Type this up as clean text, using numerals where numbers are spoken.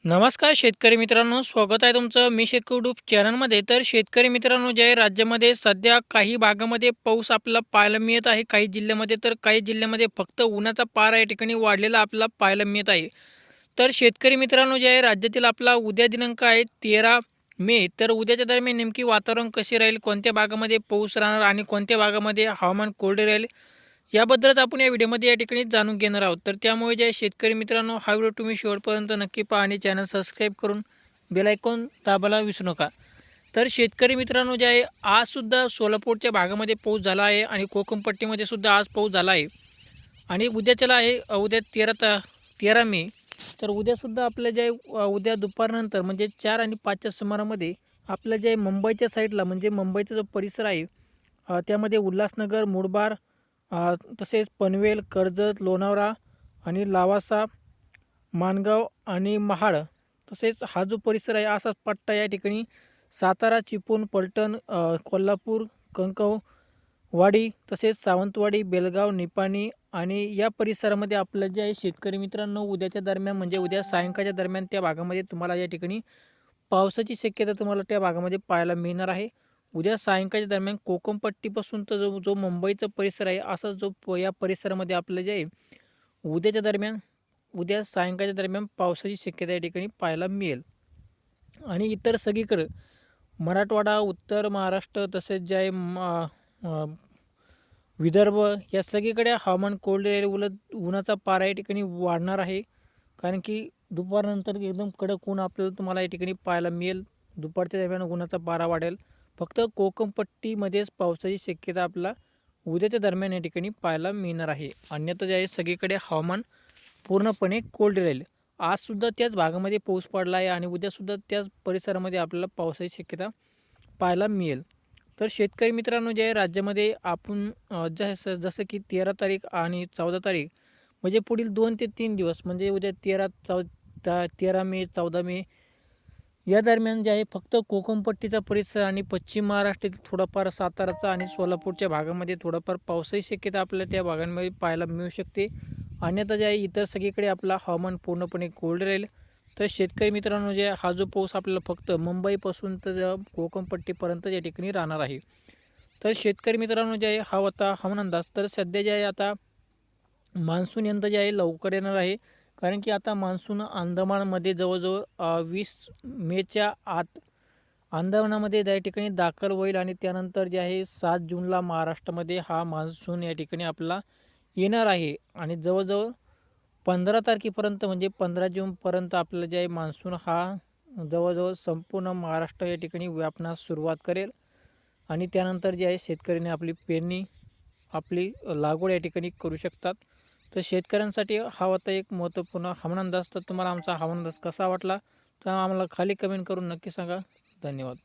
नमस्कार शेतकरी मित्रांनो, स्वागत आहे तुमचं मी शेतकरी यूट्यूब चॅनलमध्ये. तर शेतकरी मित्रांनो, जे आहे राज्यामध्ये सध्या काही भागामध्ये पाऊस आपल्याला पाहायला मिळत आहे. काही जिल्ह्यामध्ये तर काही जिल्ह्यामध्ये फक्त उन्हाचा पारा या ठिकाणी वाढलेला आपल्याला पाहायला मिळत आहे. तर शेतकरी मित्रांनो, जे आहे राज्यातील आपला उद्या दिनांक आहे 13 मे. तर उद्याच्या दरम्यान नेमकी वातावरण कसे राहील, कोणत्या भागामध्ये पाऊस राहणार आणि कोणत्या भागामध्ये हवामान कोरडे राहील, याबद्दलच आपण या व्हिडिओमध्ये या ठिकाणी जाणून घेणार आहोत. तर त्यामुळे जे आहे शेतकरी मित्रांनो, हा व्हिडिओ तुम्ही शेवटपर्यंत नक्की पहा आणि चॅनल सबस्क्राईब करून बेल आयकॉन दाबायला विसरू नका. तर शेतकरी मित्रांनो, जे आहे आजसुद्धा सोलापूरच्या भागामध्ये पाऊस झाला आहे आणि कोकण पट्टीमध्ये सुद्धा आज पाऊस झाला आहे. आणि उद्याच्याला आहे उद्या 13 मे. तर उद्यासुद्धा आपलं जे आहे उद्या दुपारनंतर म्हणजे 4 आणि 5च्या सुमारामध्ये आपलं जे आहे मुंबईच्या साईडला म्हणजे मुंबईचा जो परिसर आहे त्यामध्ये उल्हासनगर, मुरबाड, तसेच पनवेल, कर्जत, लोणावळा आणि लावासा, माणगाव आणि महाड, तसेच हा जो परिसर आहे असाच पट्टा या ठिकाणी सातारा, चिपळूण, पलटण, कोल्हापूर, कणकववाडी, तसेच सावंतवाडी, बेलगाव, निपाणी आणि या परिसरामध्ये आपलं जे आहे शेतकरी मित्रांनो उद्याच्या दरम्यान म्हणजे उद्या सायंकाळच्या दरम्यान त्या भागामध्ये तुम्हाला या ठिकाणी पावसाची शक्यता तुम्हाला त्या भागामध्ये पाहायला मिळणार आहे. उद्या सायंकाळच्या दरम्यान कोकणपट्टीपासून तर जो जो मुंबईचा परिसर आहे असाच या परिसरामध्ये आपलं जे आहे उद्याच्या दरम्यान उद्या सायंकाळच्या दरम्यान पावसाची शक्यता या ठिकाणी पाहायला मिळेल. आणि इतर सगळीकडं मराठवाडा, उत्तर महाराष्ट्र तसेच जे आहे विदर्भ या सगळीकडे हवामान कोरडे राहील. उलट उन्हाचा पारा या ठिकाणी वाढणार आहे. कारण की दुपारनंतर एकदम कडक ऊन आपल्याला तुम्हाला या ठिकाणी पाहायला मिळेल. दुपारच्या दरम्यान उन्हाचा पारा वाढेल. फक्त कोकणपट्टीमध्येच पावसाची शक्यता आपल्याला उद्याच्या दरम्यान या ठिकाणी पाहायला मिळणार आहे. अन्यथा जे आहे सगळीकडे हवामान पूर्णपणे कोल्ड राहील. आजसुद्धा त्याच भागामध्ये पाऊस पडला आहे आणि उद्यासुद्धा त्याच परिसरामध्ये आपल्याला पावसाची शक्यता पाहायला मिळेल. तर शेतकरी मित्रांनो, जे आहे राज्यामध्ये आपण जसं की 13 तारीख आणि 14 तारीख म्हणजे पुढील 2 ते 3 दिवस म्हणजे उद्या 13 मे, 14 मे या दरम्यान जे आहे फक्त कोकणपट्टीचा परिसर आणि पश्चिम महाराष्ट्रातील थोडाफार साताराचा आणि सोलापूरच्या भागामध्ये थोडाफार पावसाची शक्यता आपल्याला त्या भागांमध्ये पाहायला मिळू शकते. अन्यथा जे आहे इतर सगळीकडे आपला हवामान पूर्णपणे कोल्ड राहील. तर शेतकरी मित्रांनो, जे हा जो पाऊस आपल्याला फक्त मुंबईपासून तर कोकणपट्टीपर्यंत या ठिकाणी राहणार आहे. तर शेतकरी मित्रांनो, जे आहे हा होता हवामान अंदाज. तर सध्या जे आहे आता मान्सून यंत्र जे आहे लवकर येणार आहे. कारण की आता मान्सून अंदमानमध्ये जवळजवळ 20 मेच्या आत अंदमानामध्ये त्या ठिकाणी दाखल होईल आणि त्यानंतर जे आहे 7 जूनला महाराष्ट्रामध्ये हा मान्सून या ठिकाणी आपल्याला येणार आहे. आणि जवळजवळ 15 तारखेपर्यंत म्हणजे 15 जूनपर्यंत आपलं जे आहे मान्सून हा जवळजवळ संपूर्ण महाराष्ट्र या ठिकाणी व्यापण्यास सुरुवात करेल. आणि त्यानंतर जे आहे शेतकऱ्यांनी आपली पेरणी, आपली लागवड या ठिकाणी करू शकतात. तर शेतकऱ्यांसाठी हा होता एक महत्त्वपूर्ण हवामान अंदाज. तर तुम्हाला आमचा हवामान अंदाज कसा वाटला तर आम्हाला खाली कमेंट करून नक्की सांगा. धन्यवाद.